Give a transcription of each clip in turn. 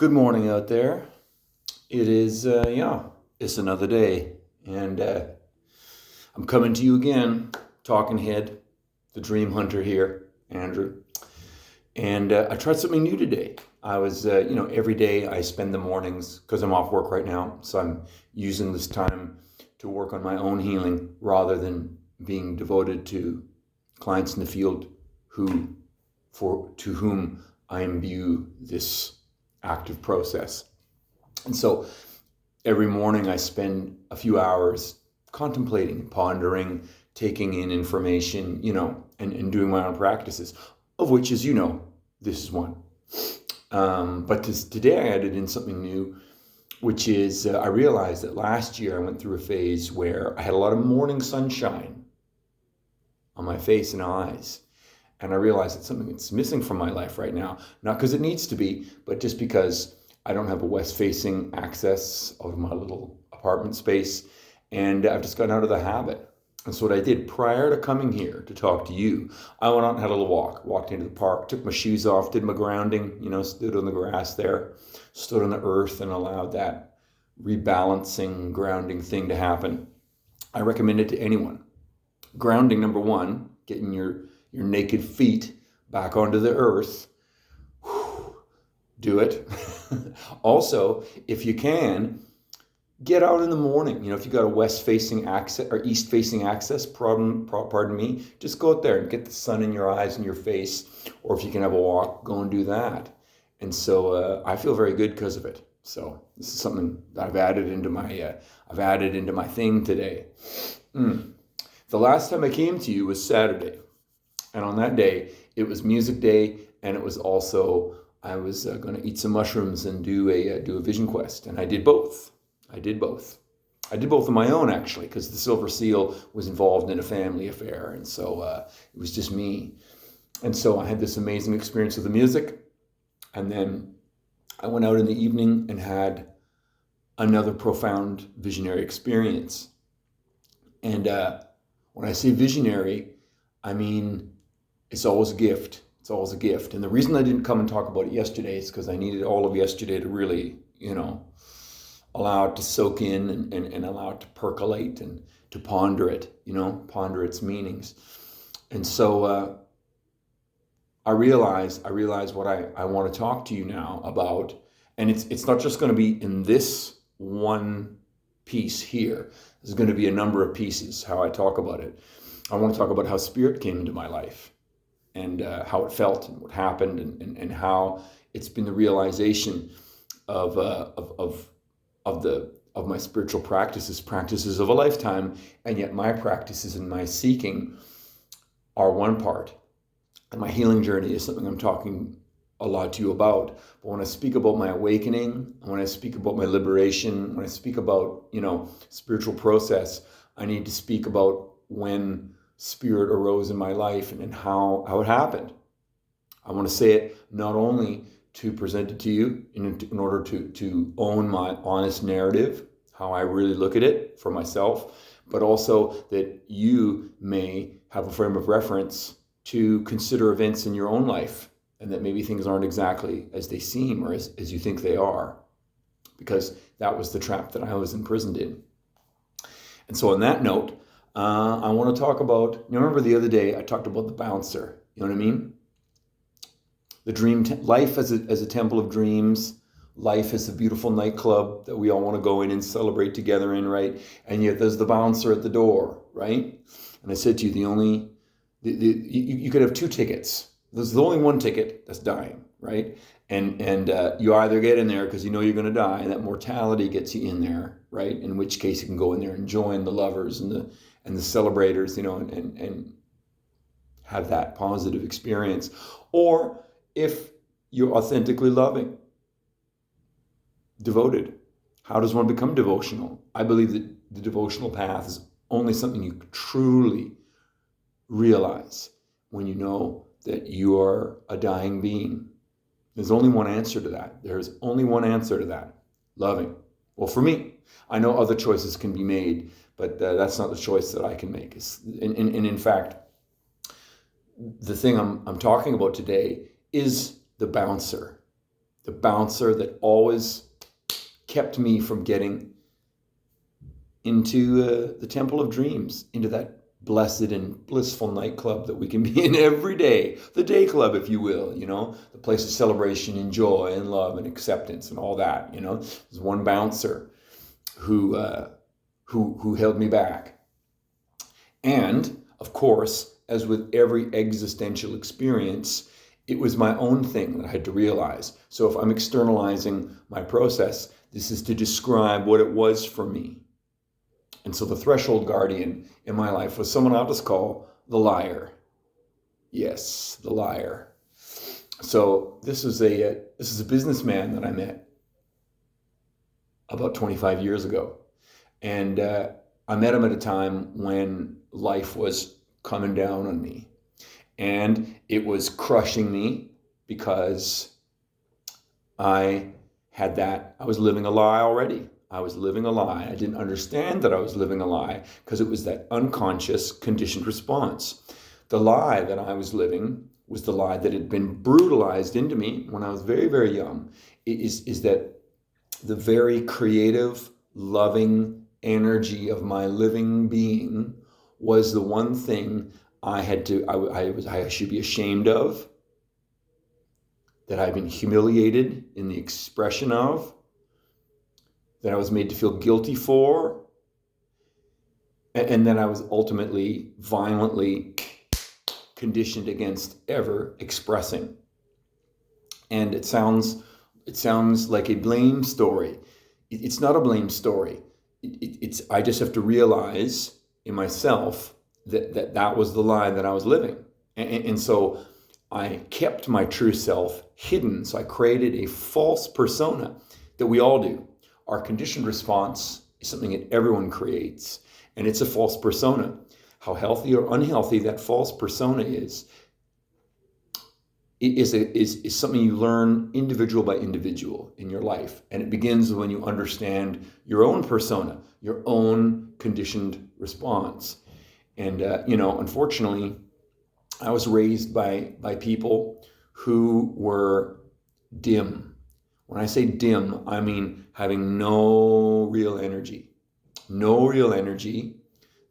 Good morning out there. It is, it's another day. And I'm coming to you again, talking head, the dream hunter here, Andrew. And I tried something new today. I was, every day I spend the mornings, because I'm off work right now, so I'm using this time to work on my own healing rather than being devoted to clients in the field to whom I imbue this active process. And so every morning I spend a few hours contemplating, pondering, taking in information, and doing my own practices, of which, as you know, this is one. But today I added in something new, which is I realized that last year I went through a phase where I had a lot of morning sunshine on my face and eyes. And I realized it's something that's missing from my life right now. Not because it needs to be, but just because I don't have a west-facing access of my little apartment space. And I've just gotten out of the habit. And so what I did prior to coming here to talk to you, I went out and had a little walk, walked into the park, took my shoes off, did my grounding, stood on the grass there, stood on the earth and allowed that rebalancing, grounding thing to happen. I recommend it to anyone. Grounding, number one, getting your naked feet back onto the earth. Do it. Also, if you can, get out in the morning. If you got a west-facing access or east-facing access, pardon me, just go out there and get the sun in your eyes and your face. Or if you can have a walk, go and do that. And so I feel very good because of it. So this is something that I've added into my thing today. The last time I came to you was Saturday. And on that day, it was music day, and it was also, I was going to eat some mushrooms and do a vision quest. And I did both. I did both on my own, actually, because the Silver Seal was involved in a family affair. And so it was just me. And so I had this amazing experience with the music. And then I went out in the evening and had another profound visionary experience. And when I say visionary, I mean, it's always a gift. It's always a gift. And the reason I didn't come and talk about it yesterday is because I needed all of yesterday to really, allow it to soak in and allow it to percolate and to ponder it, ponder its meanings. And so I realize what I want to talk to you now about. And it's not just going to be in this one piece here. There's going to be a number of pieces, how I talk about it. I want to talk about how spirit came into my life and how it felt and what happened and how it's been the realization of my spiritual practices of a lifetime, and yet my practices and my seeking are one part. And my healing journey is something I'm talking a lot to you about. But when I speak about my awakening, when I speak about my liberation, when I speak about, spiritual process, I need to speak about when spirit arose in my life and how it happened. I want to say it not only to present it to you in order to own my honest narrative, how I really look at it for myself, but also that you may have a frame of reference to consider events in your own life, and that maybe things aren't exactly as they seem or as you think they are, because that was the trap that I was imprisoned in. And so on that note, I want to talk about, remember the other day I talked about the bouncer, you know what I mean? The dream, life as a temple of dreams, life as a beautiful nightclub that we all want to go in and celebrate together in, right? And yet there's the bouncer at the door, right? And I said to you, you could have two tickets. There's only one ticket that's dying, right? And you either get in there because you know you're going to die, and that mortality gets you in there, right? In which case you can go in there and join the lovers and the celebrators, and have that positive experience. Or if you're authentically loving, devoted, how does one become devotional? I believe that the devotional path is only something you truly realize when you know that you are a dying being. There's only one answer to that. There's only one answer to that. Loving. Well, for me, I know other choices can be made, but that's not the choice that I can make. And in fact, the thing I'm talking about today is the bouncer. the bouncer that always kept me from getting into the Temple of Dreams, into that blessed and blissful nightclub that we can be in every day, the day club, if you will, the place of celebration and joy and love and acceptance and all that. There's one bouncer who held me back. And of course, as with every existential experience, it was my own thing that I had to realize. So if I'm externalizing my process, this is to describe what it was for me. And so the threshold guardian in my life was someone I'll just call the liar. Yes, the liar. So this is a businessman that I met about 25 years ago. And I met him at a time when life was coming down on me. And it was crushing me because I was living a lie already. I was living a lie. I didn't understand that I was living a lie because it was that unconscious conditioned response. The lie that I was living was the lie that had been brutalized into me when I was very, very young, is that the very creative, loving energy of my living being was the one thing I should be ashamed of, that I've been humiliated in the expression of, that I was made to feel guilty for, and then I was ultimately violently conditioned against ever expressing. And it sounds like a blame story. It's not a blame story. I just have to realize in myself that was the lie that I was living. And so I kept my true self hidden. So I created a false persona that we all do. Our conditioned response is something that everyone creates, and it's a false persona. How healthy or unhealthy that false persona is something you learn individual by individual in your life. And it begins when you understand your own persona, your own conditioned response. And, unfortunately, I was raised by people who were dim. When I say dim, I mean having no real energy. No real energy.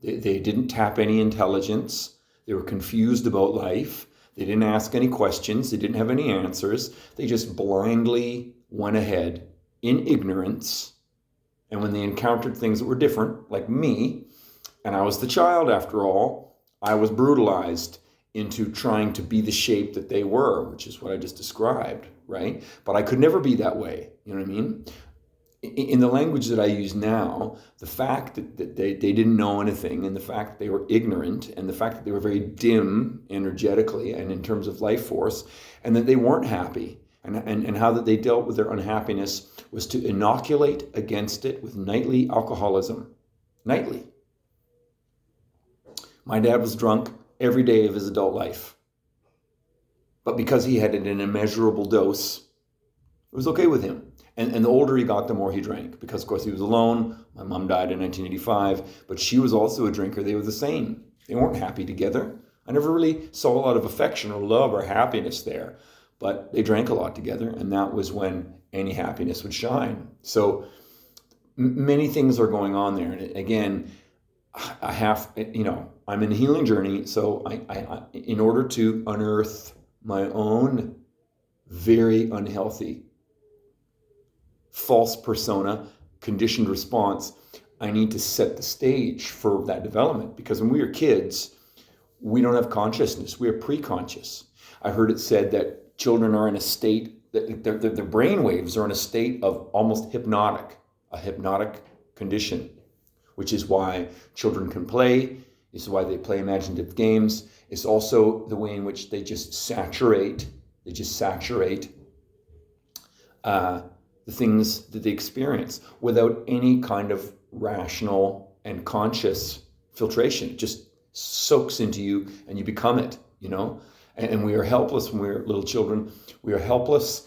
They didn't tap any intelligence. They were confused about life. They didn't ask any questions. They didn't have any answers. They just blindly went ahead in ignorance. And when they encountered things that were different, like me, and I was the child after all, I was brutalized into trying to be the shape that they were, which is what I just described, right? But I could never be that way, you know what I mean? In the language that I use now, the fact that they didn't know anything, and the fact that they were ignorant, and the fact that they were very dim energetically and in terms of life force, and that they weren't happy, and how that they dealt with their unhappiness was to inoculate against it with nightly alcoholism. Nightly. My dad was drunk every day of his adult life. But because he had it in an immeasurable dose, it was okay with him. And the older he got, the more he drank. Because, of course, he was alone. My mom died in 1985. But she was also a drinker. They were the same. They weren't happy together. I never really saw a lot of affection or love or happiness there. But they drank a lot together. And that was when any happiness would shine. So many things are going on there. And again, I'm in a healing journey. So I in order to unearth my own very unhealthy false persona, conditioned response, I need to set the stage for that development. Because when we are kids, we don't have consciousness. We are pre-conscious. I heard it said that children are in a state, that their brain waves are in a state of almost a hypnotic condition, which is why children can play. This is why they play imaginative games. It's also the way in which they just saturate the things that they experience without any kind of rational and conscious filtration. It just soaks into you and you become it, And we are helpless when we're little children. We are helpless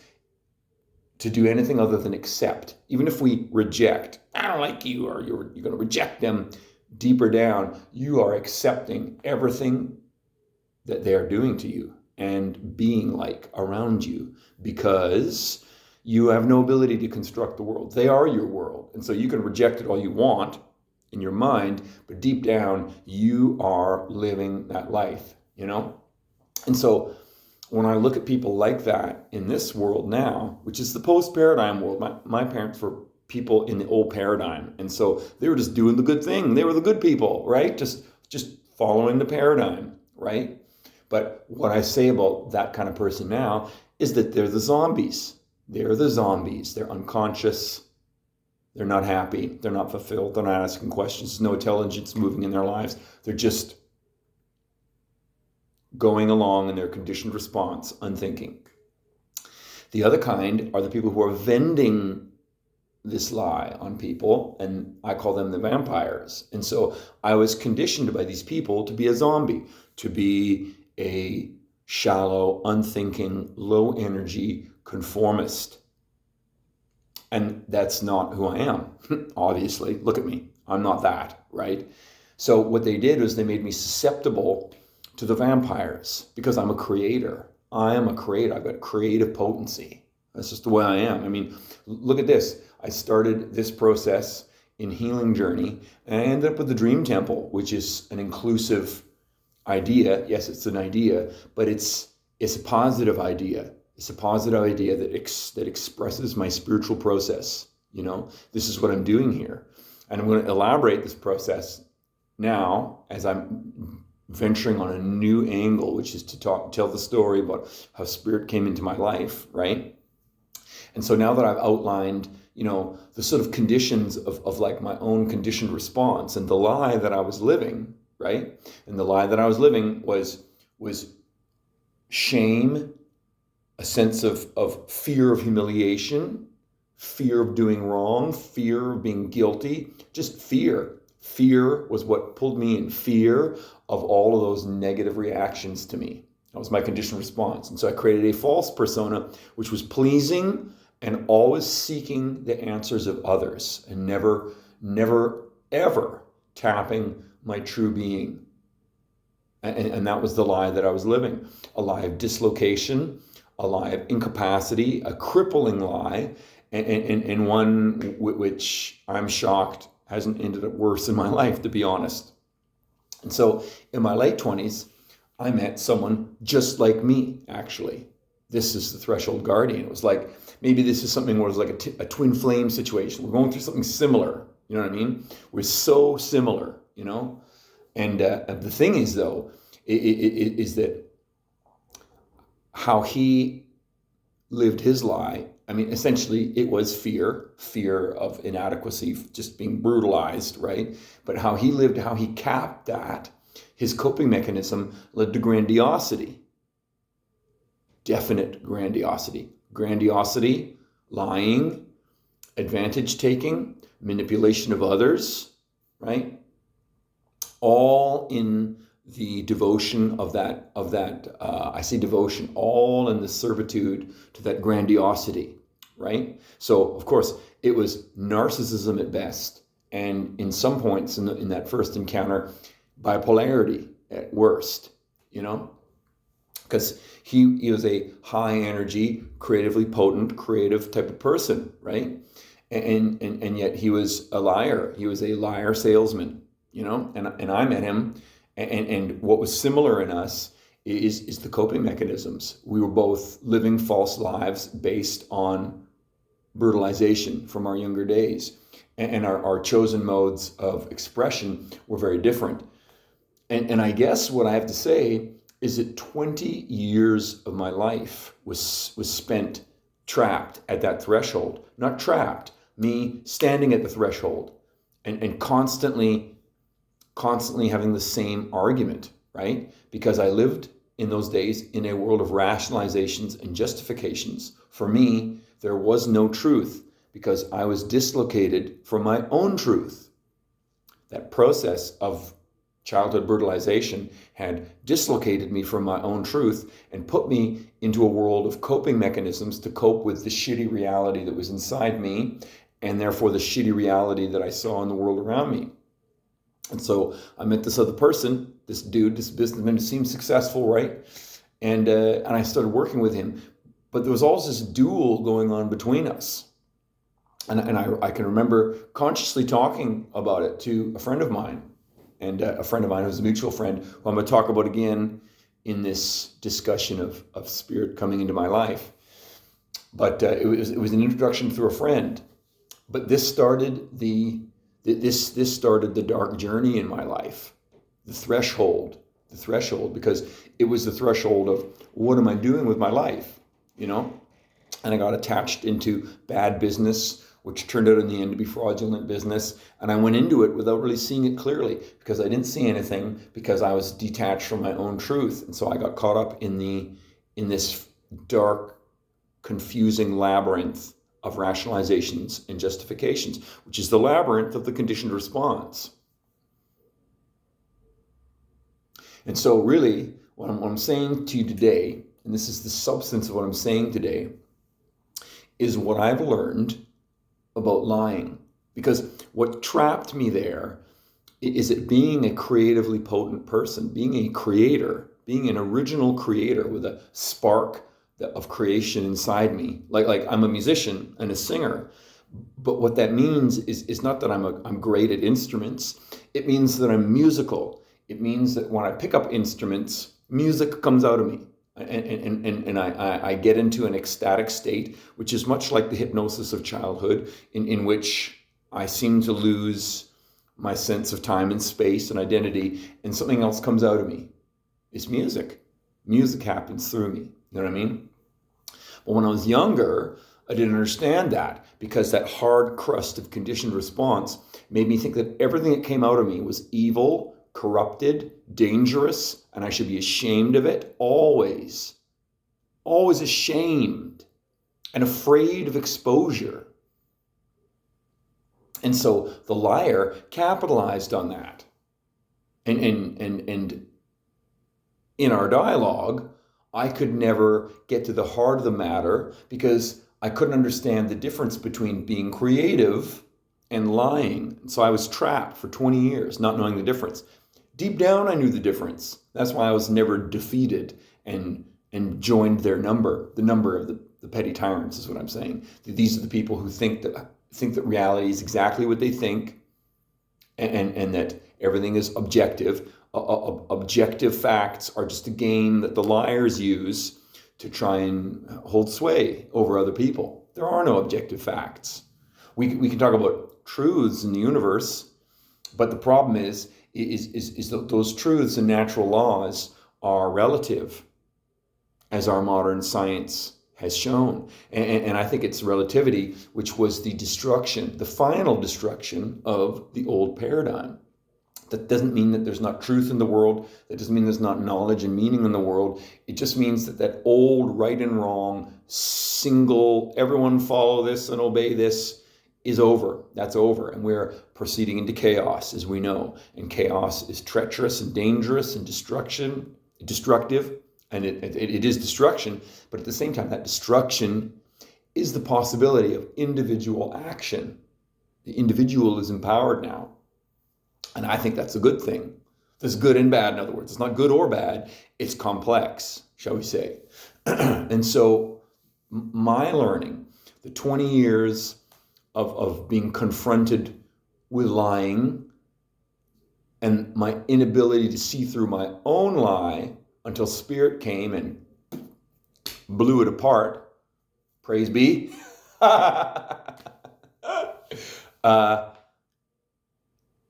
to do anything other than accept. Even if we reject, I don't like you, or you're going to reject them, deeper down, you are accepting everything that they are doing to you and being like around you, because You have no ability to construct the world. They are your world. And so you can reject it all you want in your mind, but deep down, you are living that life, you know? And so when I look at people like that in this world now, which is the post-paradigm world, my parents were people in the old paradigm. And so they were just doing the good thing. They were the good people, right? Just following the paradigm, right? But what I say about that kind of person now is that they're the zombies. They're the zombies. They're unconscious. They're not happy. They're not fulfilled. They're not asking questions. There's no intelligence moving in their lives. They're just going along in their conditioned response, unthinking. The other kind are the people who are vending this lie on people, and I call them the vampires. And so I was conditioned by these people to be a zombie, to be a shallow, unthinking, low energy conformist. And that's not who I am, obviously. Look at me. I'm not that, right? So what they did was they made me susceptible to the vampires because I'm a creator. I am a creator. I've got creative potency. That's just the way I am. I mean, look at this. I started this process in Healing Journey, and I ended up with the Dream Temple, which is an inclusive idea. Yes, it's an idea, but it's a positive idea. It's a positive idea that expresses my spiritual process. You know, this is what I'm doing here. And I'm going to elaborate this process now as I'm venturing on a new angle, which is to tell the story about how spirit came into my life, right? And so now that I've outlined, you know, the sort of conditions of like my own conditioned response and the lie that I was living, right? And the lie that I was living was shame, a sense of fear of humiliation, fear of doing wrong, fear of being guilty, just fear. Fear was what pulled me in, fear of all of those negative reactions to me. That was my conditioned response. And so I created a false persona, which was pleasing and always seeking the answers of others and never, ever tapping my true being. And that was the lie that I was living. A lie of dislocation, a lie of incapacity, a crippling lie, and one which I'm shocked hasn't ended up worse in my life, to be honest. And so in my late 20s, I met someone just like me, actually. This is the Threshold Guardian. It was like, maybe this is something where it was like a twin flame situation. We're going through something similar, you know what I mean? We're so similar, you know? And the thing is, though, is that how he lived his lie, I mean, essentially it was fear of inadequacy, just being brutalized, right? But how he lived, how he capped that, his coping mechanism led to grandiosity. Definite grandiosity. Grandiosity, lying, advantage taking, manipulation of others, right? All in the devotion of that, I say devotion, all in the servitude to that grandiosity, right? So, of course, it was narcissism at best. And in some points in that first encounter, bipolarity at worst, you know? Because he was a high energy, creatively potent, creative type of person, right? And yet he was a liar. He was a liar salesman, you know? And I met him. And what was similar in us is the coping mechanisms. We were both living false lives based on brutalization from our younger days. And our chosen modes of expression were very different. And I guess what I have to say is that 20 years of my life was spent trapped at that threshold. Not trapped, me standing at the threshold and constantly having the same argument, right? Because I lived in those days in a world of rationalizations and justifications. For me, there was no truth because I was dislocated from my own truth. That process of childhood brutalization had dislocated me from my own truth and put me into a world of coping mechanisms to cope with the shitty reality that was inside me and therefore the shitty reality that I saw in the world around me. And so I met this other person, this dude, this businessman who seemed successful, right? And I started working with him. But there was always this duel going on between us. And I can remember consciously talking about it to a friend of mine, and a friend of mine who's a mutual friend, who I'm going to talk about again in this discussion of spirit coming into my life. But it was an introduction through a friend. But this started this started the dark journey in my life, the threshold, because it was the threshold of what am I doing with my life, you know? And I got attached into bad business, which turned out in the end to be fraudulent business. And I went into it without really seeing it clearly, because I didn't see anything, because I was detached from my own truth. And so I got caught up in this dark, confusing labyrinth of rationalizations and justifications, which is the labyrinth of the conditioned response. And so really, what I'm saying to you today, and this is the substance of what I'm saying today, is what I've learned about lying. Because what trapped me there is it being a creatively potent person, being a creator, being an original creator with a spark of creation inside me. Like I'm a musician and a singer, but what that means is not that I'm great at instruments. It means that I'm musical. It means that when I pick up instruments, music comes out of me. And I get into an ecstatic state, which is much like the hypnosis of childhood, in which I seem to lose my sense of time and space and identity, and something else comes out of me. It's music. Music happens through me. You know what I mean? But when I was younger, I didn't understand that, because that hard crust of conditioned response made me think that everything that came out of me was evil, corrupted, dangerous, and I should be ashamed of it. Always ashamed and afraid of exposure. And so the liar capitalized on that. And in our dialogue, I could never get to the heart of the matter, because I couldn't understand the difference between being creative and lying. So I was trapped for 20 years, not knowing the difference. Deep down, I knew the difference. That's why I was never defeated and joined their number. The number of the petty tyrants is what I'm saying. These are the people who think that reality is exactly what they think, and that everything is objective. Objective facts are just a game that the liars use to try and hold sway over other people. There are no objective facts. We can talk about truths in the universe, but the problem is that those truths and natural laws are relative, as our modern science has shown. And I think it's relativity which was the destruction, the final destruction of the old paradigm. That doesn't mean that there's not truth in the world. That doesn't mean there's not knowledge and meaning in the world. It just means that old right and wrong, single, everyone follow this and obey this, is over. That's over. And we're proceeding into chaos, as we know. And chaos is treacherous and dangerous and destructive. And it is destruction. But at the same time, that destruction is the possibility of individual action. The individual is empowered now. And I think that's a good thing. There's good and bad, in other words. It's not good or bad. It's complex, shall we say. And so my learning, the 20 years of being confronted with lying, and my inability to see through my own lie until Spirit came and blew it apart, praise be,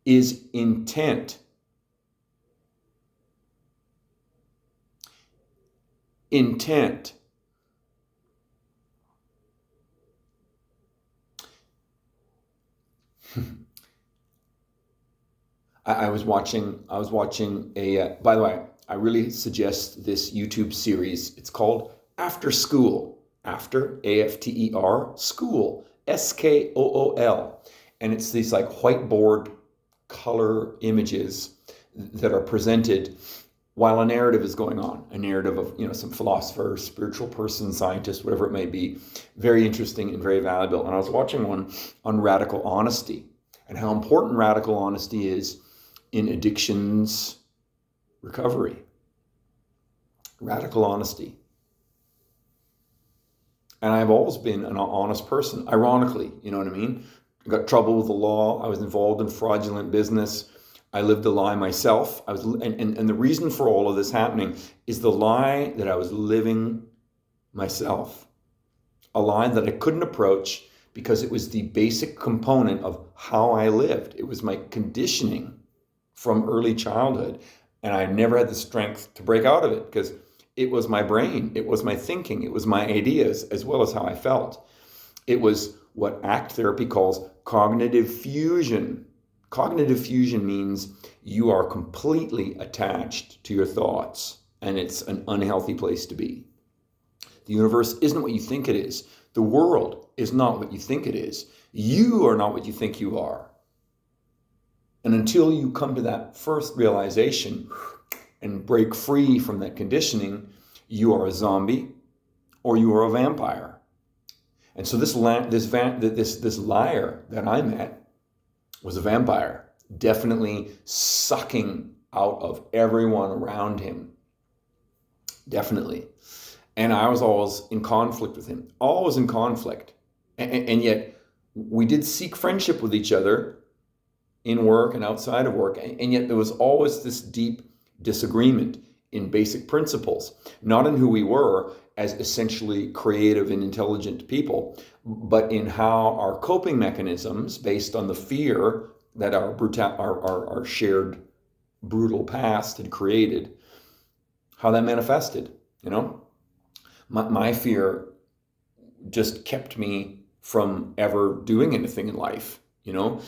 is intent. Intent. I was watching a, by the way, I really suggest this YouTube series. It's called After School. After, A-F-T-E-R, School, S-K-O-O-L. And it's these like whiteboard color images that are presented while a narrative is going on, a narrative of, some philosopher, spiritual person, scientist, whatever it may be. Very interesting and very valuable. And I was watching one on radical honesty and how important radical honesty is in addictions recovery. Radical honesty. And I've always been an honest person, ironically, you know what I mean? I got trouble with the law. I was involved in fraudulent business. I lived a lie myself. And the reason for all of this happening is the lie that I was living myself. A lie that I couldn't approach because it was the basic component of how I lived. It was my conditioning from early childhood. And I never had the strength to break out of it because it was my brain, it was my thinking, it was my ideas, as well as how I felt. It was what ACT therapy calls cognitive fusion. Cognitive fusion means you are completely attached to your thoughts, and it's an unhealthy place to be. The universe isn't what you think it is. The world is not what you think it is. You are not what you think you are. And until you come to that first realization and break free from that conditioning, you are a zombie or you are a vampire. And so this liar that I met was a vampire, definitely sucking out of everyone around him. Definitely. And I was always in conflict with him, always in conflict. And yet we did seek friendship with each other in work and outside of work. And yet there was always this deep disagreement in basic principles, not in who we were as essentially creative and intelligent people, but in how our coping mechanisms, based on the fear that our shared brutal past had created, how that manifested, you know? My fear just kept me from ever doing anything in life, you know?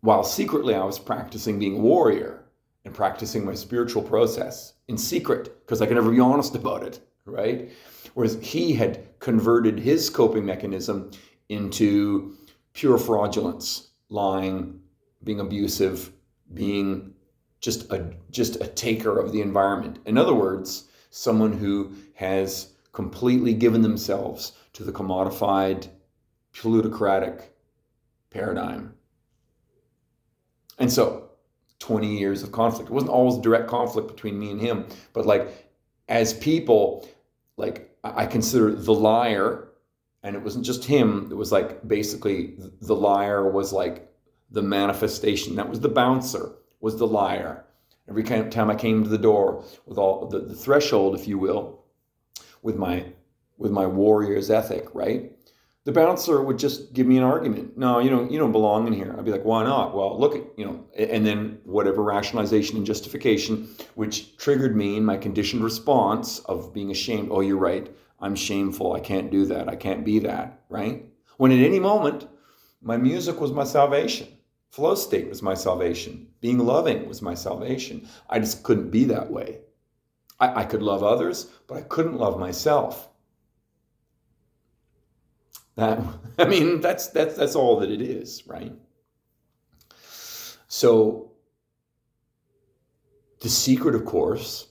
While secretly I was practicing being a warrior and practicing my spiritual process in secret, because I could never be honest about it, right? Whereas he had converted his coping mechanism into pure fraudulence, lying, being abusive, being just a taker of the environment. In other words, someone who has completely given themselves to the commodified, plutocratic paradigm. And so 20 years of conflict. It wasn't always direct conflict between me and him, but like as people, like I consider the liar, and it wasn't just him, it was like basically the liar was like the manifestation. That was the bouncer, was the liar. Every time I came to the door with all the threshold, if you will, with my warrior's ethic, right? The bouncer would just give me an argument. No, you don't belong in here. I'd be like, why not? Well, look at, and then whatever rationalization and justification, which triggered me in my conditioned response of being ashamed. Oh, you're right. I'm shameful. I can't do that. I can't be that, right? When at any moment, my music was my salvation. Flow state was my salvation. Being loving was my salvation. I just couldn't be that way. I could love others, but I couldn't love myself. That's all that it is, right? So the secret, of course,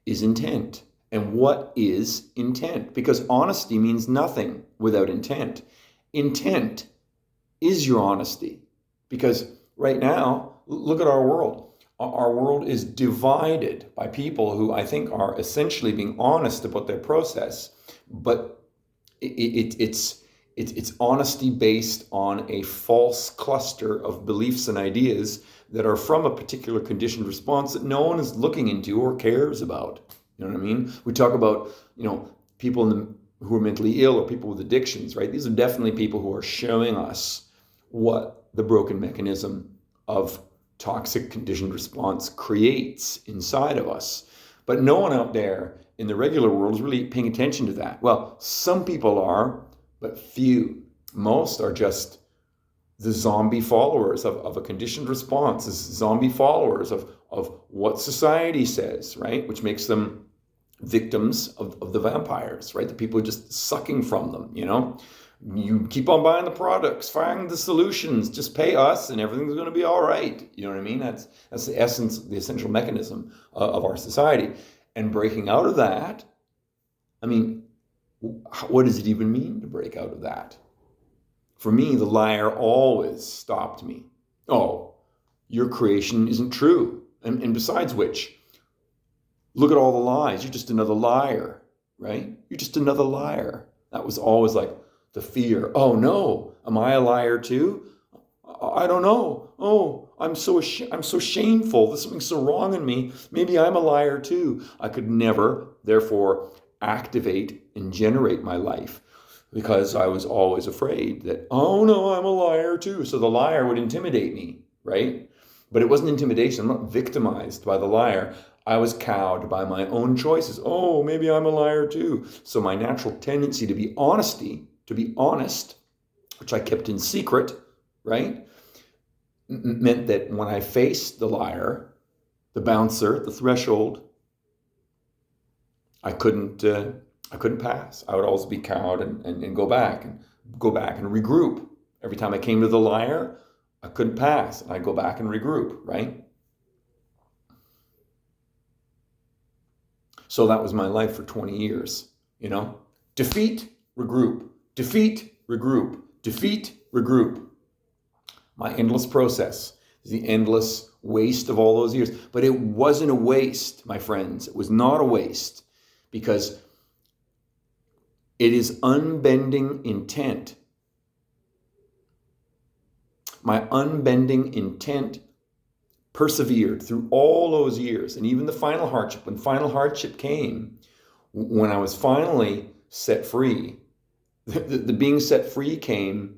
is intent. And what is intent? Because honesty means nothing without intent. Intent is your honesty. Because right now, look at our world. Our world is divided by people who I think are essentially being honest about their process, but it's honesty based on a false cluster of beliefs and ideas that are from a particular conditioned response that no one is looking into or cares about. You know what I mean? We talk about, people who are mentally ill or people with addictions, right? These are definitely people who are showing us what the broken mechanism of toxic conditioned response creates inside of us. But no one out there in the regular world is really paying attention to that. Well, some people are, but few. Most are just the zombie followers of a conditioned response, zombie followers of what society says, right? Which makes them victims of the vampires, right? The people are just sucking from them, You keep on buying the products, find the solutions, just pay us and everything's going to be all right. You know what I mean? That's the essence, the essential mechanism of our society. And breaking out of that, what does it even mean to break out of that? For me, the liar always stopped me. Oh, your creation isn't true. And besides which, look at all the lies. You're just another liar, right? You're just another liar. That was always like, the fear. Oh no, am I a liar too? I don't know. Oh, I'm so shameful. There's something so wrong in me. Maybe I'm a liar too. I could never, therefore, activate and generate my life because I was always afraid that, oh no, I'm a liar too. So the liar would intimidate me, right? But it wasn't intimidation. I'm not victimized by the liar. I was cowed by my own choices. Oh, maybe I'm a liar too. So my natural tendency to be honest, which I kept in secret, right, meant that when I faced the liar, the bouncer, the threshold, I couldn't pass. I would always be cowed and go back and regroup. Every time I came to the liar, I couldn't pass. I'd go back and regroup, right? So that was my life for 20 years, Defeat, regroup. Defeat, regroup. Defeat, regroup. My endless process, the endless waste of all those years. But it wasn't a waste, my friends. It was not a waste, because it is unbending intent. My unbending intent persevered through all those years, and even the final hardship. When final hardship came, when I was finally set free, the being set free came,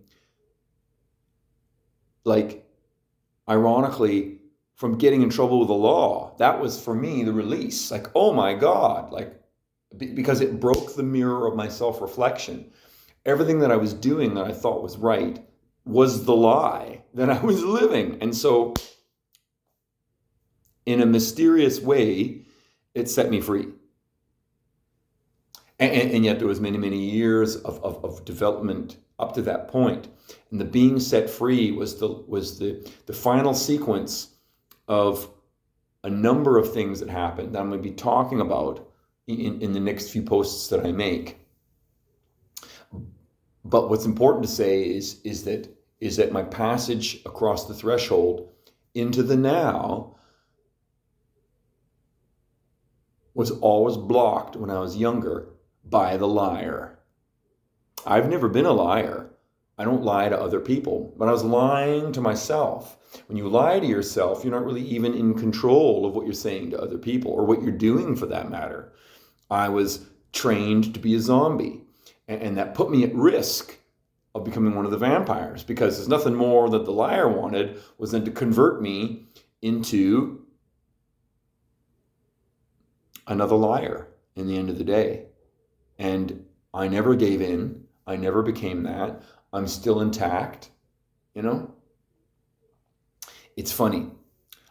like, ironically, from getting in trouble with the law. That was, for me, the release. Like, oh my God, like, because it broke the mirror of my self-reflection. Everything that I was doing that I thought was right was the lie that I was living. And so, in a mysterious way, it set me free. And yet there was many, many years of development up to that point. And the being set free was the final sequence of a number of things that happened that I'm going to be talking about in the next few posts that I make. But what's important to say is that my passage across the threshold into the now was always blocked when I was younger by the liar. I've never been a liar. I don't lie to other people, but I was lying to myself. When you lie to yourself, you're not really even in control of what you're saying to other people, or what you're doing for that matter. I was trained to be a zombie, and that put me at risk of becoming one of the vampires, because there's nothing more that the liar wanted was then to convert me into another liar in the end of the day. And I never gave in. I never became that. I'm still intact, It's funny.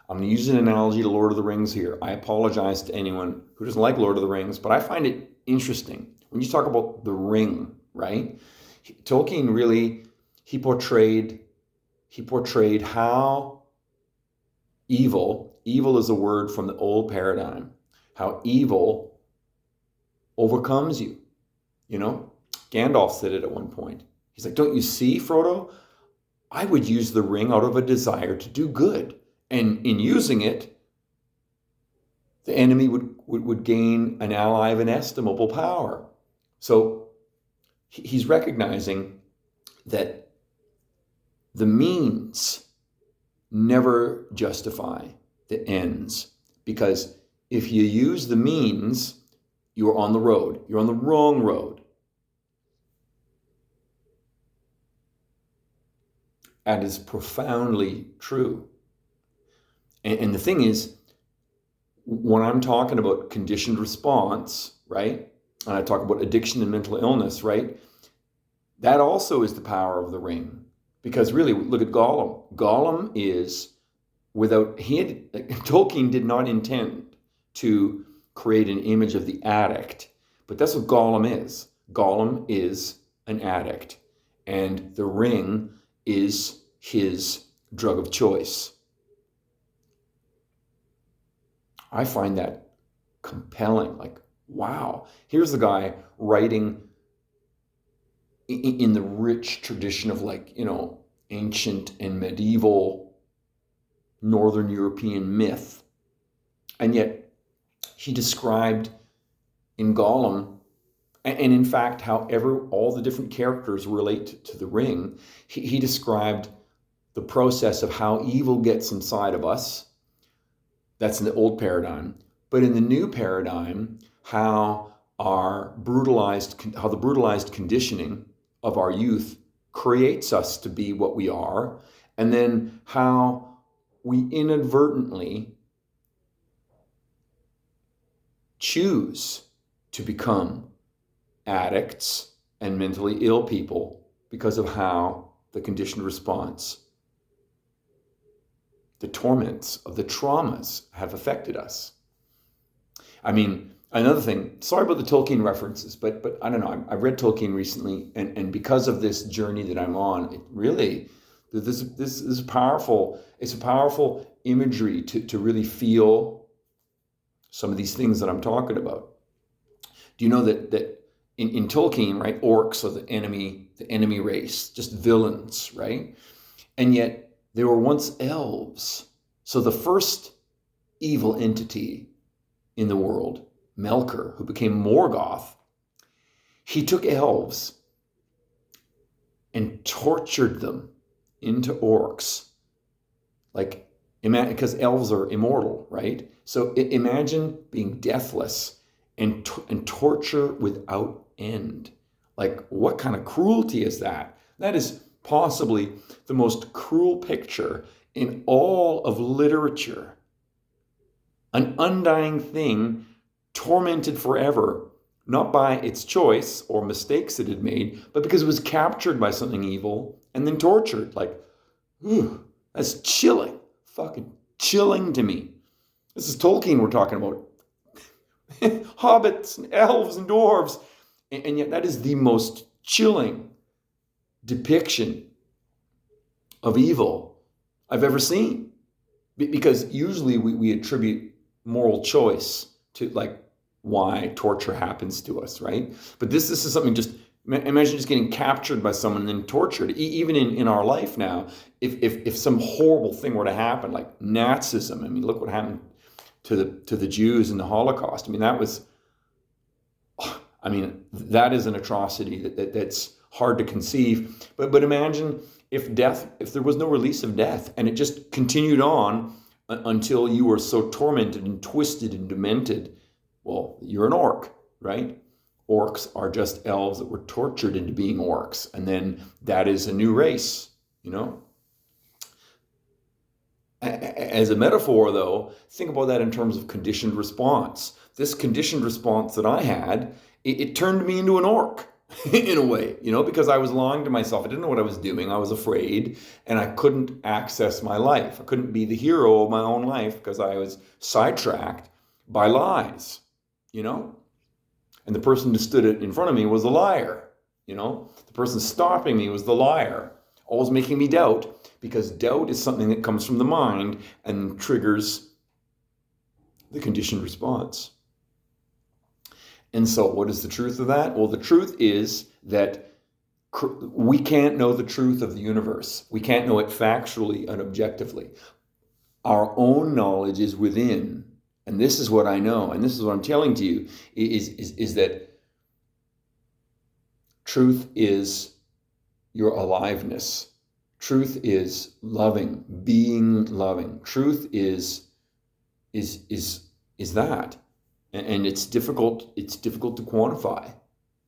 I'm going to use an analogy to Lord of the Rings here. I apologize to anyone who doesn't like Lord of the Rings, but I find it interesting. When you talk about the ring, right? Tolkien really, he portrayed how evil is a word from the old paradigm, how evil overcomes you. Gandalf said it at one point. He's like, don't you see, Frodo? I would use the ring out of a desire to do good. And in using it, the enemy would gain an ally of inestimable power. So he's recognizing that the means never justify the ends. Because if you use the means, you're on the road. You're on the wrong road. That is profoundly true. And the thing is, when I'm talking about conditioned response, right? And I talk about addiction and mental illness, right? That also is the power of the ring. Because really, look at Gollum. Gollum is, Tolkien did not intend to create an image of the addict, but that's what Gollum is. Gollum is an addict, and the ring is his drug of choice. I find that compelling. Like, wow, here's the guy writing in the rich tradition of, ancient and medieval Northern European myth. And yet he described in Gollum And in fact, however all the different characters relate to the ring, he described the process of how evil gets inside of us. That's in the old paradigm. But in the new paradigm, how the brutalized conditioning of our youth creates us to be what we are, and then how we inadvertently choose to become addicts and mentally ill people because of how the conditioned response, the torments of the traumas have affected us. I mean, another thing, sorry about the Tolkien references, but I don't know, I've read Tolkien recently, and because of this journey that I'm on, it really, this is powerful. It's a powerful imagery to really feel some of these things that I'm talking about. Do you know that in Tolkien, right, orcs are the enemy race, just villains, right? And yet they were once elves. So the first evil entity in the world, Melkor, who became Morgoth, he took elves and tortured them into orcs. Like, because elves are immortal, right? So imagine being deathless and torture without end. Like, what kind of cruelty is that? That is possibly the most cruel picture in all of literature. An undying thing tormented forever, not by its choice or mistakes it had made, but because it was captured by something evil and then tortured. Like, that's chilling. Fucking chilling to me. This is Tolkien we're talking about. Hobbits and elves and dwarves. And yet that is the most chilling depiction of evil I've ever seen. Because usually we attribute moral choice to, like, why torture happens to us, right? But this is something, just imagine just getting captured by someone and then tortured. Even in our life now, if some horrible thing were to happen, like Nazism, I mean, look what happened to the Jews in the Holocaust. I mean, that is an atrocity that's hard to conceive. But imagine if there was no release of death and it just continued on until you were so tormented and twisted and demented. Well, you're an orc, right? Orcs are just elves that were tortured into being orcs. And then that is a new race, you know? As a metaphor, though, think about that in terms of conditioned response. This conditioned response that I had, it turned me into an orc in a way, you know, because I was lying to myself. I didn't know what I was doing. I was afraid, and I couldn't access my life. I couldn't be the hero of my own life because I was sidetracked by lies, you know? And the person who stood in front of me was a liar, you know? The person stopping me was the liar, always making me doubt, because doubt is something that comes from the mind and triggers the conditioned response. And so what is the truth of that? Well, the truth is that we can't know the truth of the universe. We can't know it factually and objectively. Our own knowledge is within. And this is what I know, and this is what I'm telling to you, is that truth is your aliveness. Truth is loving, being loving. Truth is that. And it's difficult to quantify.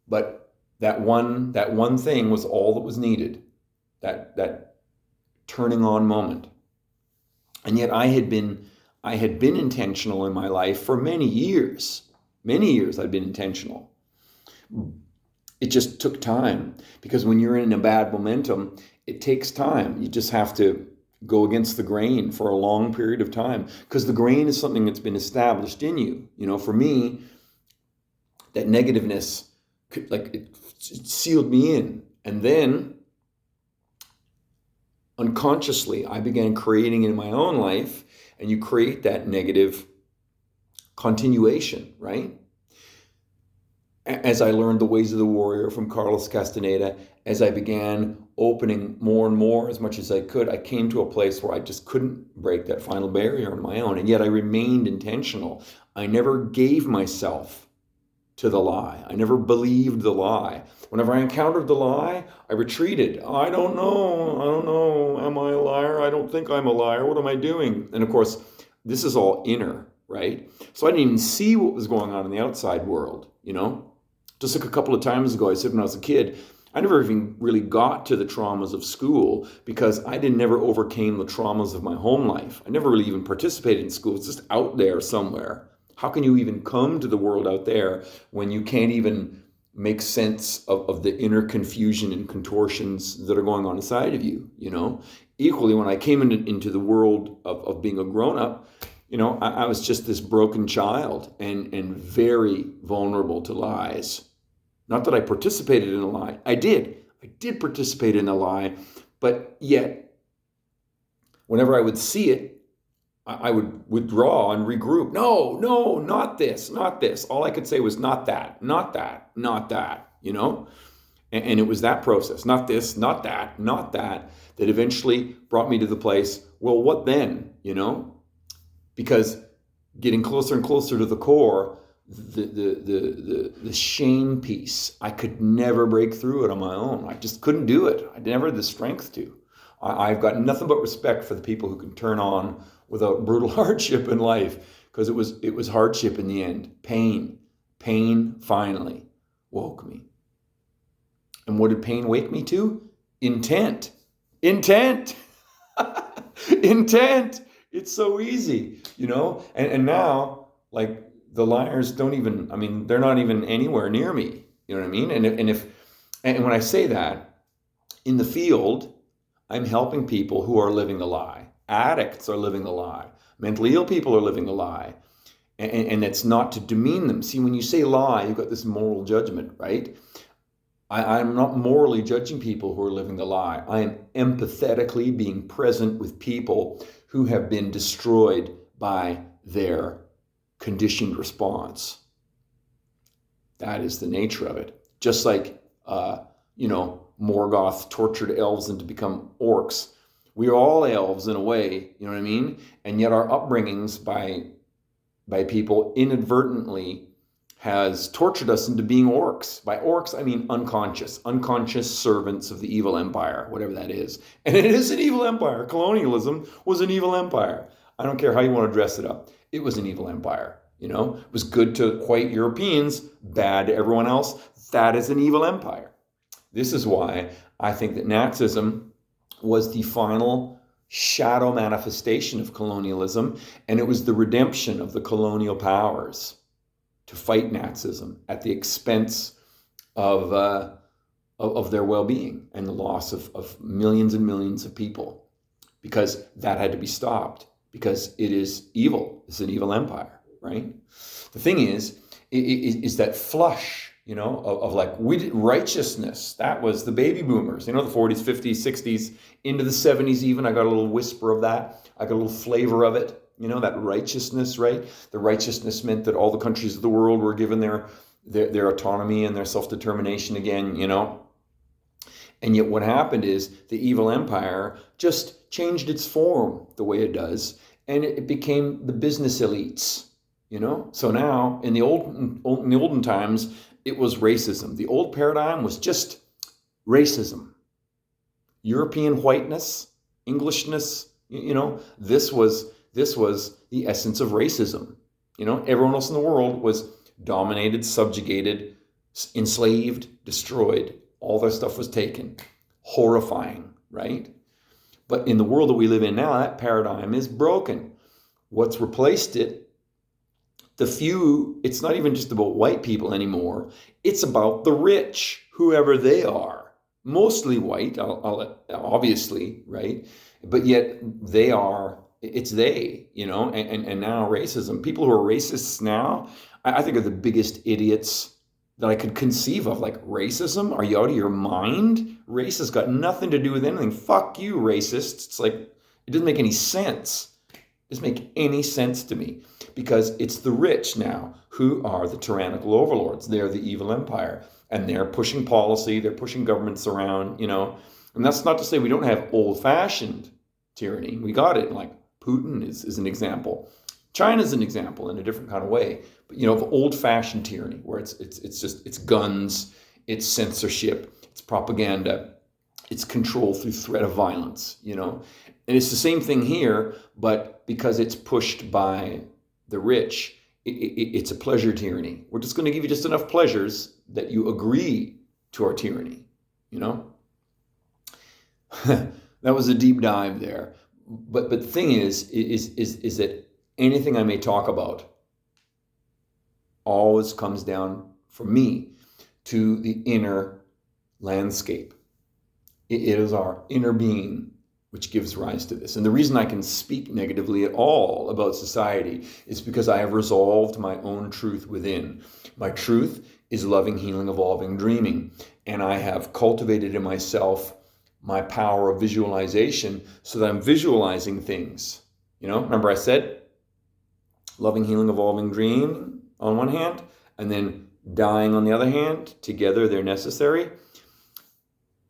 But that one thing was all that was needed. That turning on moment. And yet I had been intentional in my life for many years. Many years I'd been intentional. It just took time, because when you're in a bad momentum, it takes time. You just have to go against the grain for a long period of time, because the grain is something that's been established in you. You know, for me, that negativeness, it sealed me in. And then unconsciously, I began creating it in my own life, and you create that negative continuation, right? As I learned the ways of the warrior from Carlos Castaneda, as I began opening more and more as much as I could, I came to a place where I just couldn't break that final barrier on my own. And yet I remained intentional. I never gave myself to the lie. I never believed the lie. Whenever I encountered the lie, I retreated. I don't know. I don't know. Am I a liar? I don't think I'm a liar. What am I doing? And of course, this is all inner, right? So I didn't even see what was going on in the outside world, you know? Just like a couple of times ago, I said when I was a kid, I never even really got to the traumas of school because I never overcame the traumas of my home life. I never really even participated in school. It's just out there somewhere. How can you even come to the world out there when you can't even make sense of the inner confusion and contortions that are going on inside of you, you know? Equally, when I came into the world of being a grown-up, you know, I was just this broken child and very vulnerable to lies. Not that I participated in a lie. I did participate in a lie, but yet whenever I would see it, I would withdraw and regroup. No, not this, not this. All I could say was not that, not that, not that, you know? And it was that process, not this, not that, not that, that eventually brought me to the place, well, what then, you know? Because getting closer and closer to the core, the shame piece, I could never break through it on my own. I just couldn't do it. I never had the strength to. I've got nothing but respect for the people who can turn on without brutal hardship in life, because it was hardship in the end. Pain finally woke me. And what did pain wake me to? Intent. Intent. It's so easy, you know? And now, like, the liars don't even, I mean, they're not even anywhere near me. You know what I mean? And when I say that, in the field, I'm helping people who are living the lie. Addicts are living the lie. Mentally ill people are living the lie. And it's not to demean them. See, when you say lie, you've got this moral judgment, right? I'm not morally judging people who are living the lie. I am empathetically being present with people who have been destroyed by their conditioned response. That is the nature of it. Just like, Morgoth tortured elves into become orcs. We are all elves in a way, you know what I mean? And yet our upbringings by people inadvertently has tortured us into being orcs. By orcs, I mean unconscious servants of the evil empire, whatever that is. And it is an evil empire. Colonialism was an evil empire. I don't care how you want to dress it up. It was an evil empire, you know? It was good to white Europeans, bad to everyone else. That is an evil empire. This is why I think that Nazism was the final shadow manifestation of colonialism, and it was the redemption of the colonial powers to fight Nazism at the expense of their well-being and the loss of millions and millions of people, because that had to be stopped, because it is evil. It's an evil empire, right? The thing is that flush, of like righteousness. That was the baby boomers, the 40s, 50s, 60s, into the 70s even. I got a little whisper of that. I got a little flavor of it, that righteousness, right? The righteousness meant that all the countries of the world were given their autonomy and their self-determination again, And yet what happened is the evil empire just changed its form the way it does, and it became the business elites, So now, in the olden times, it was racism. The old paradigm was just racism. European whiteness, Englishness, this was the essence of racism. Everyone else in the world was dominated, subjugated, enslaved, destroyed. All their stuff was taken. Horrifying, right? But in the world that we live in now, that paradigm is broken. What's replaced it? The few, it's not even just about white people anymore. It's about the rich, whoever they are. Mostly white, obviously, right? But yet it's they, and now racism. People who are racists now, I think are the biggest idiots that I could conceive of. Like, racism? Are you out of your mind? Race has got nothing to do with anything. Fuck you, racists. It's like, it doesn't make any sense. It doesn't make any sense to me, because it's the rich now who are the tyrannical overlords. They're the evil empire, and they're pushing policy. They're pushing governments around, And that's not to say we don't have old-fashioned tyranny. We got it. Like Putin is an example. China's an example in a different kind of way, but of old-fashioned tyranny where it's guns, it's censorship, it's propaganda, it's control through threat of violence, And it's the same thing here, but because it's pushed by the rich, it's a pleasure tyranny. We're just going to give you just enough pleasures that you agree to our tyranny, That was a deep dive there. But the thing is that anything I may talk about always comes down, for me, to the inner landscape. It is our inner being which gives rise to this. And the reason I can speak negatively at all about society is because I have resolved my own truth within. My truth is loving, healing, evolving, dreaming. And I have cultivated in myself my power of visualization so that I'm visualizing things. Remember I said loving, healing, evolving, dream on one hand, and then dying on the other hand. Together they're necessary.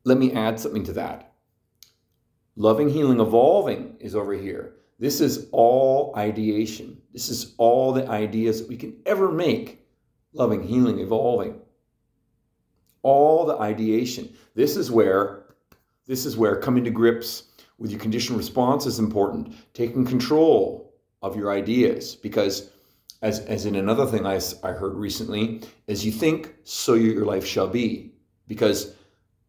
Let me add something to that. Loving, healing, evolving is over here. This is all ideation. This is all the ideas that we can ever make. Loving, healing, evolving. All the ideation. This is where coming to grips with your conditioned response is important. Taking control of your ideas. Because as in another thing I heard recently, as you think, so your life shall be. Because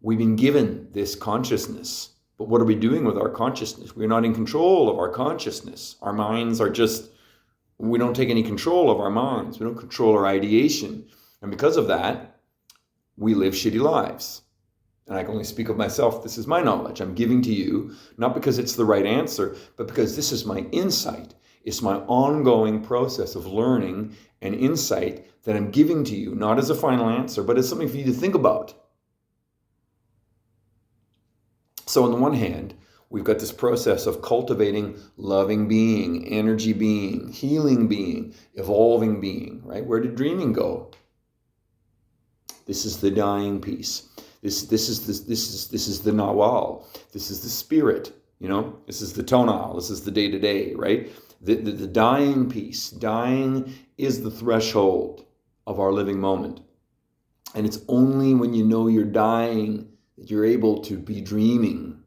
we've been given this consciousness. But what are we doing with our consciousness? We're not in control of our consciousness. Our minds are we don't take any control of our minds. We don't control our ideation. And because of that, we live shitty lives. And I can only speak of myself. This is my knowledge I'm giving to you, not because it's the right answer, but because this is my insight. It's my ongoing process of learning and insight that I'm giving to you, not as a final answer, but as something for you to think about. So on the one hand, we've got this process of cultivating loving being, energy being, healing being, evolving being, right? Where did dreaming go? This is the dying piece. This is the nawal. This is the spirit, This is the tonal. This is the day-to-day, right? The dying piece. Dying is the threshold of our living moment. And it's only when you know you're dying that you're able to be dreaming.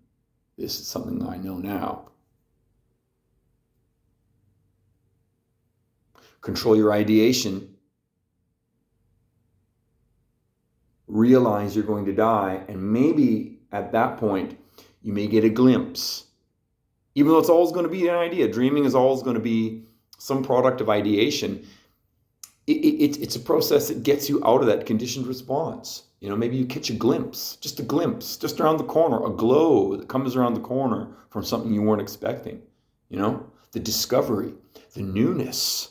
This is something I know now. Control your ideation. Realize you're going to die, and maybe at that point you may get a glimpse. Even though it's always going to be an idea, dreaming is always going to be some product of ideation. It's a process that gets you out of that conditioned response. Maybe you catch a glimpse, just around the corner, a glow that comes around the corner from something you weren't expecting. The discovery, the newness.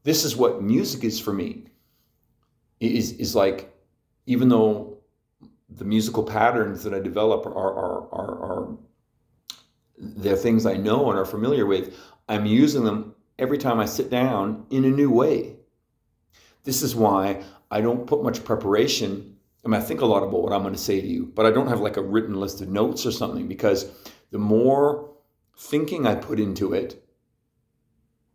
This is what music is for me. Is like, even though the musical patterns that I develop are they're things I know and are familiar with, I'm using them every time I sit down in a new way. This is why I don't put much preparation. I think a lot about what I'm going to say to you, but I don't have like a written list of notes or something, because the more thinking I put into it,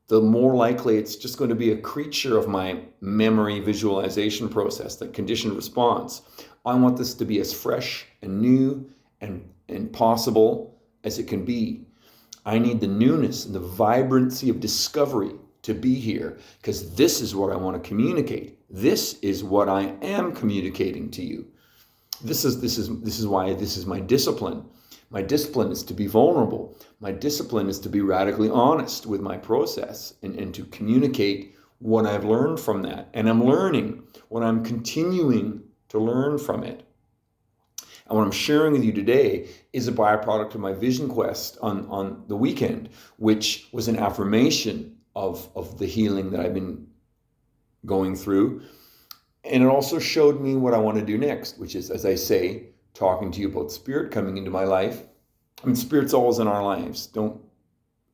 the more likely it's just going to be a creature of my memory visualization process, that conditioned response. I want this to be as fresh and new and possible as it can be. I need the newness and the vibrancy of discovery to be here, because this is what I want to communicate. This is what I am communicating to you. This is why this is my discipline. My discipline is to be vulnerable. My discipline is to be radically honest with my process and to communicate what I've learned from that. And I'm learning what I'm continuing to learn from it. And what I'm sharing with you today is a byproduct of my vision quest on the weekend, which was an affirmation of the healing that I've been going through. And it also showed me what I want to do next, which is, as I say, talking to you about spirit coming into my life. Spirit's always in our lives. Don't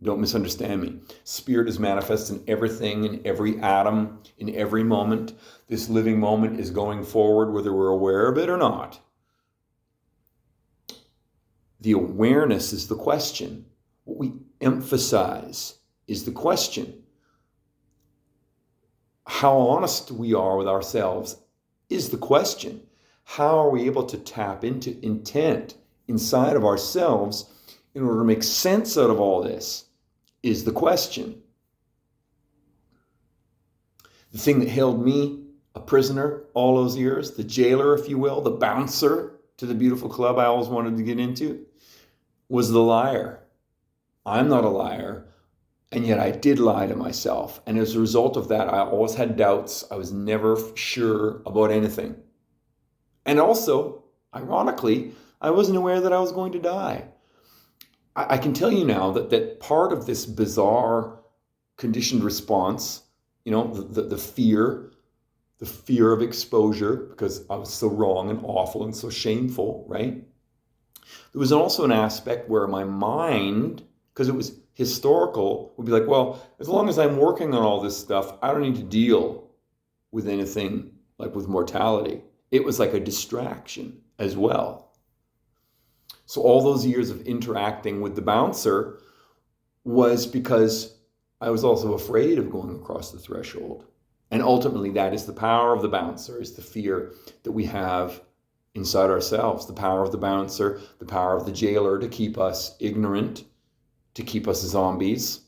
misunderstand me. Spirit is manifest in everything, in every atom, in every moment. This living moment is going forward whether we're aware of it or not. The awareness is the question. What we emphasize is the question. How honest we are with ourselves is the question. How are we able to tap into intent inside of ourselves in order to make sense out of all this is the question. The thing that held me a prisoner all those years, the jailer, if you will, the bouncer to the beautiful club I always wanted to get into, was the liar. I'm not a liar, and yet I did lie to myself. And as a result of that, I always had doubts. I was never sure about anything. And also, ironically, I wasn't aware that I was going to die. I can tell you now that part of this bizarre conditioned response, the fear of exposure, because I was so wrong and awful and so shameful, right? There was also an aspect where my mind, because it was historical, would be like, well, as long as I'm working on all this stuff, I don't need to deal with anything like with mortality. It was like a distraction as well. So all those years of interacting with the bouncer was because I was also afraid of going across the threshold. And ultimately, that is the power of the bouncer, is the fear that we have inside ourselves. The power of the bouncer, the power of the jailer to keep us ignorant, to keep us zombies,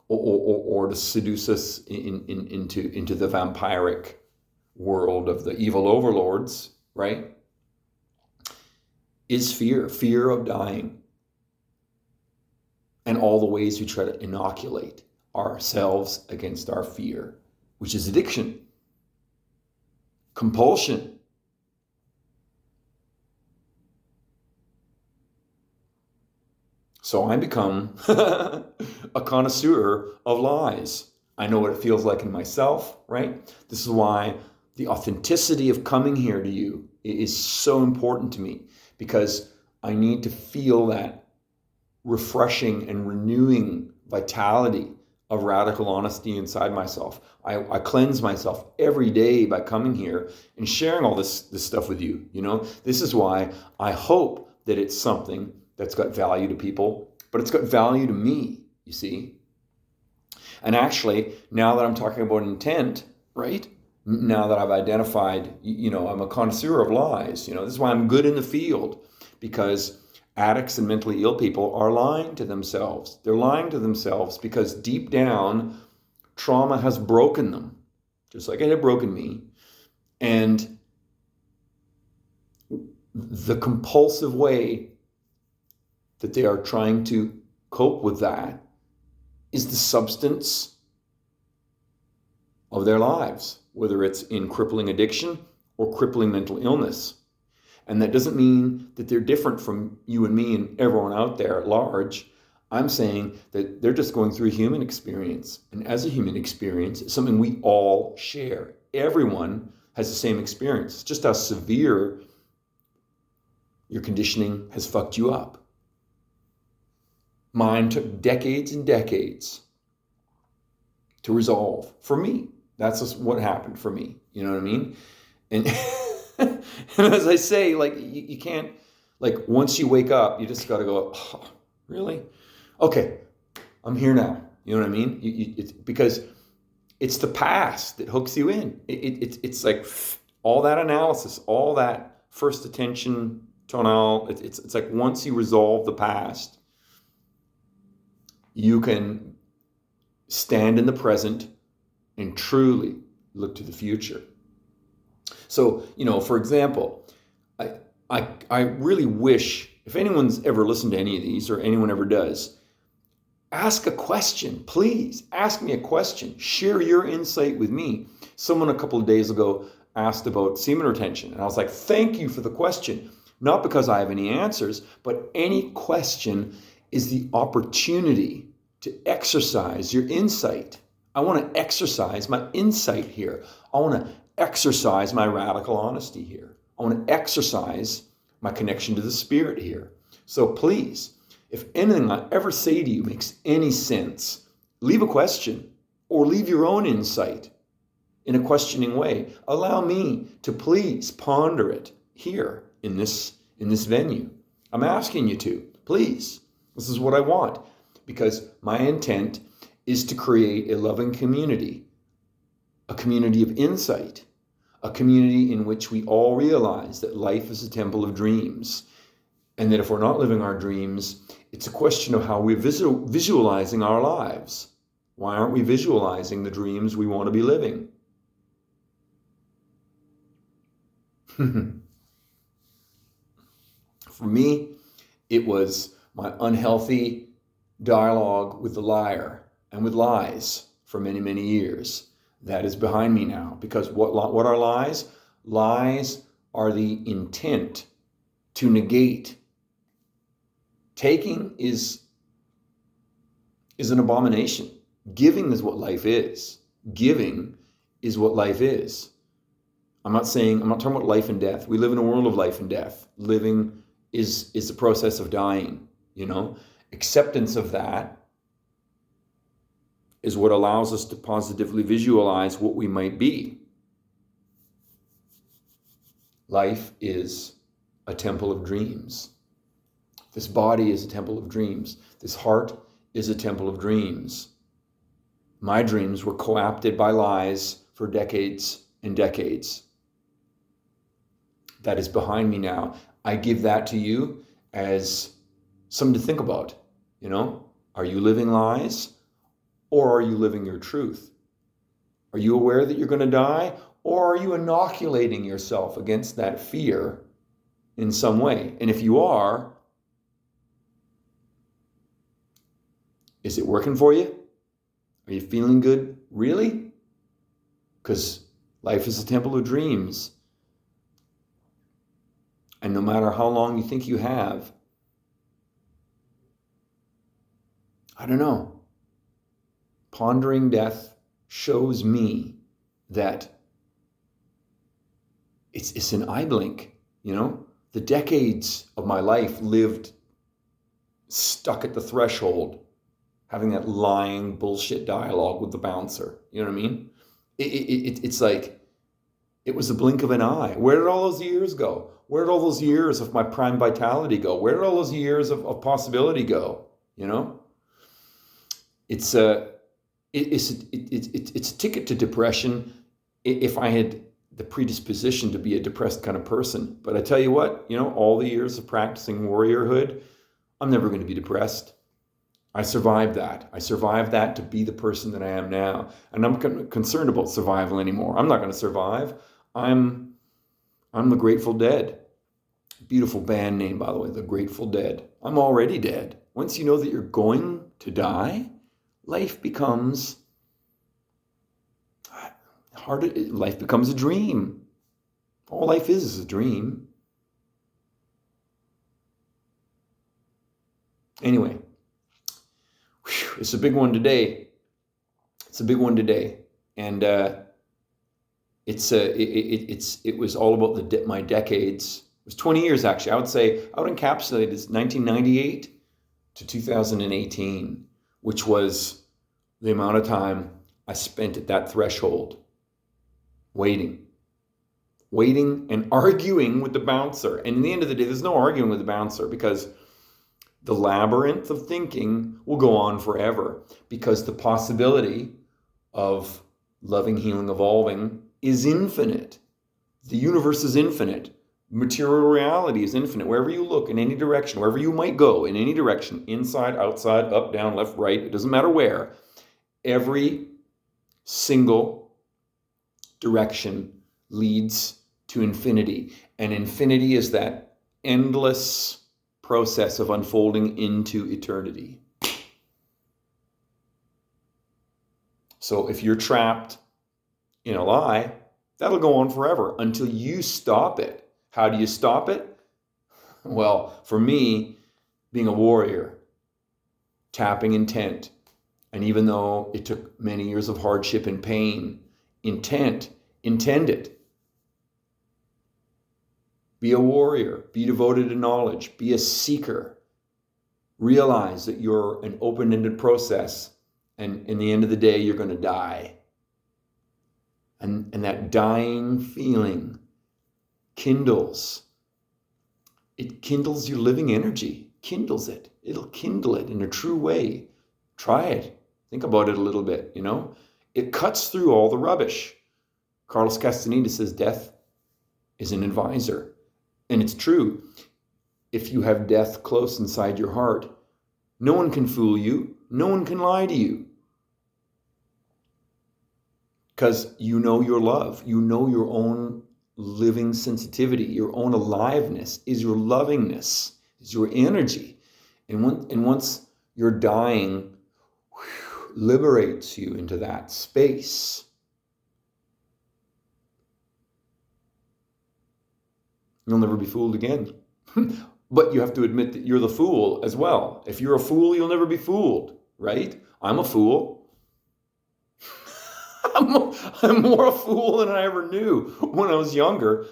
or to seduce us into the vampiric world of the evil overlords, right? Is fear of dying. And all the ways we try to inoculate ourselves against our fear, which is addiction, compulsion. So I become a connoisseur of lies. I know what it feels like in myself, right? This is why the authenticity of coming here to you is so important to me, because I need to feel that refreshing and renewing vitality of radical honesty inside myself. I cleanse myself every day by coming here and sharing all this stuff with you. This is why I hope that it's something that's got value to people, but it's got value to me, you see. And actually, now that I'm talking about intent, right? Now that I've identified, I'm a connoisseur of lies. This is why I'm good in the field, because addicts and mentally ill people are lying to themselves. They're lying to themselves because deep down, trauma has broken them, just like it had broken me. And the compulsive way that they are trying to cope with that is the substance of their lives, whether it's in crippling addiction or crippling mental illness. And that doesn't mean that they're different from you and me and everyone out there at large. I'm saying that they're just going through a human experience. And as a human experience, it's something we all share. Everyone has the same experience. It's just how severe your conditioning has fucked you up. Mine took decades and decades to resolve. For me, that's just what happened for me. You know what I mean? And and as I say, you can't, once you wake up, you just got to go, oh, really? Okay, I'm here now. You know what I mean? It's because it's the past that hooks you in. It's like all that analysis, all that first attention tonal. It's like once you resolve the past, you can stand in the present and truly look to the future. So, for example, I really wish, if anyone's ever listened to any of these or anyone ever does, ask a question, please. Ask me a question. Share your insight with me. Someone a couple of days ago asked about semen retention, and I was like, thank you for the question. Not because I have any answers, but any question is the opportunity to exercise your insight. I want to exercise my insight here. I want to exercise my radical honesty here. I want to exercise my connection to the spirit here. So please, if anything I ever say to you makes any sense, leave a question or leave your own insight in a questioning way. Allow me to please ponder it here in this venue. I'm asking you to, please. This is what I want, because my intent is to create a loving community, a community of insight, a community in which we all realize that life is a temple of dreams, and that if we're not living our dreams, it's a question of how we're visualizing our lives. Why aren't we visualizing the dreams we want to be living? For me, it was my unhealthy dialogue with the liar and with lies for many, many years. That is behind me now. Because what are lies? Lies are the intent to negate. Taking is an abomination. Giving is what life is. Giving is what life is. I'm not talking about life and death. We live in a world of life and death. Living is the process of dying, Acceptance of that is what allows us to positively visualize what we might be. Life is a temple of dreams. This body is a temple of dreams. This heart is a temple of dreams. My dreams were co-opted by lies for decades and decades. That is behind me now. I give that to you as something to think about. Are you living lies, or are you living your truth? Are you aware that you're going to die, or are you inoculating yourself against that fear in some way? And if you are, is it working for you? Are you feeling good? Really? Because life is a temple of dreams. And no matter how long you think you have, I don't know. Pondering death shows me that it's an eye blink, The decades of my life lived stuck at the threshold, having that lying bullshit dialogue with the bouncer. You know what I mean? It's like, it was a blink of an eye. Where did all those years go? Where did all those years of my prime vitality go? Where did all those years of possibility go? It's a ticket to depression if I had the predisposition to be a depressed kind of person. But I tell you what, all the years of practicing warriorhood, I'm never going to be depressed. I survived that. I survived that to be the person that I am now. And I'm not concerned about survival anymore. I'm not going to survive. I'm the Grateful Dead. Beautiful band name, by the way, the Grateful Dead. I'm already dead. Once you know that you're going to die, life becomes harder. Life becomes a dream. All life is a dream. Anyway, it's a big one today. And it was all about my decades. It was 20 years, actually. I would say I would encapsulate it as 1998 to 2018, which was the amount of time I spent at that threshold, waiting and arguing with the bouncer. And in the end of the day, there's no arguing with the bouncer, because the labyrinth of thinking will go on forever, because the possibility of loving, healing, evolving is infinite. The universe is infinite. Material reality is infinite. Wherever you look, in any direction, wherever you might go, in any direction, inside, outside, up, down, left, right, it doesn't matter where, every single direction leads to infinity. And infinity is that endless process of unfolding into eternity. So if you're trapped in a lie, that'll go on forever until you stop it. How do you stop it? Well, for me, being a warrior, tapping intent, and even though it took many years of hardship and pain, intend it. Be a warrior, be devoted to knowledge, be a seeker. Realize that you're an open-ended process, and in the end of the day, you're going to die. And that dying feeling kindles. It kindles your living energy, kindles it. It'll kindle it in a true way. Try it. Think about it a little bit, It cuts through all the rubbish. Carlos Castaneda says death is an advisor. And it's true. If you have death close inside your heart, no one can fool you. No one can lie to you. Because you know your love. You know your own living sensitivity. Your own aliveness is your lovingness, is your energy. And once your dying liberates you into that space, you'll never be fooled again. But you have to admit that you're the fool as well. If you're a fool, you'll never be fooled, right? I'm a fool. I'm more a fool than I ever knew when I was younger.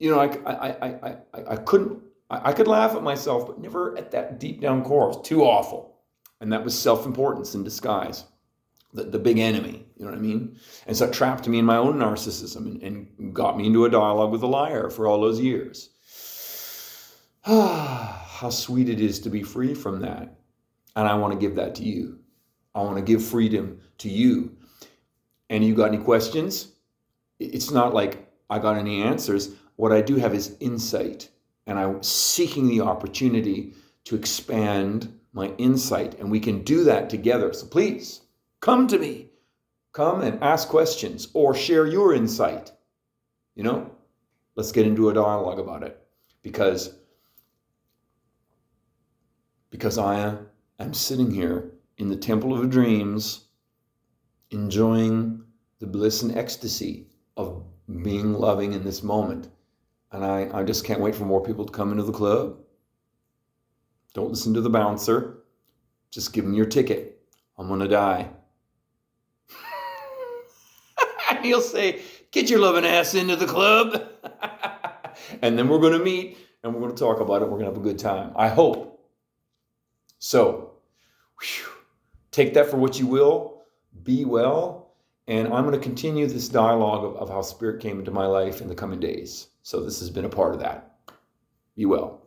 I could laugh at myself, but never at that deep down core. It was too awful. And that was self-importance in disguise, the big enemy, you know what I mean? And so it trapped me in my own narcissism and got me into a dialogue with a liar for all those years. How sweet it is to be free from that. And I want to give that to you. I want to give freedom to you. And you got any questions? It's not like I got any answers. What I do have is insight. And I'm seeking the opportunity to expand my insight. And we can do that together. So please, come to me. Come and ask questions or share your insight. Let's get into a dialogue about it. Because I am sitting here in the Temple of Dreams, enjoying the bliss and ecstasy of being loving in this moment. And I just can't wait for more people to come into the club. Don't listen to the bouncer. Just give him your ticket. I'm going to die. And he'll say, get your loving ass into the club. And then we're going to meet and we're going to talk about it. We're going to have a good time. I hope. So, take that for what you will. Be well. And I'm going to continue this dialogue of how Spirit came into my life in the coming days. So this has been a part of that. Be well.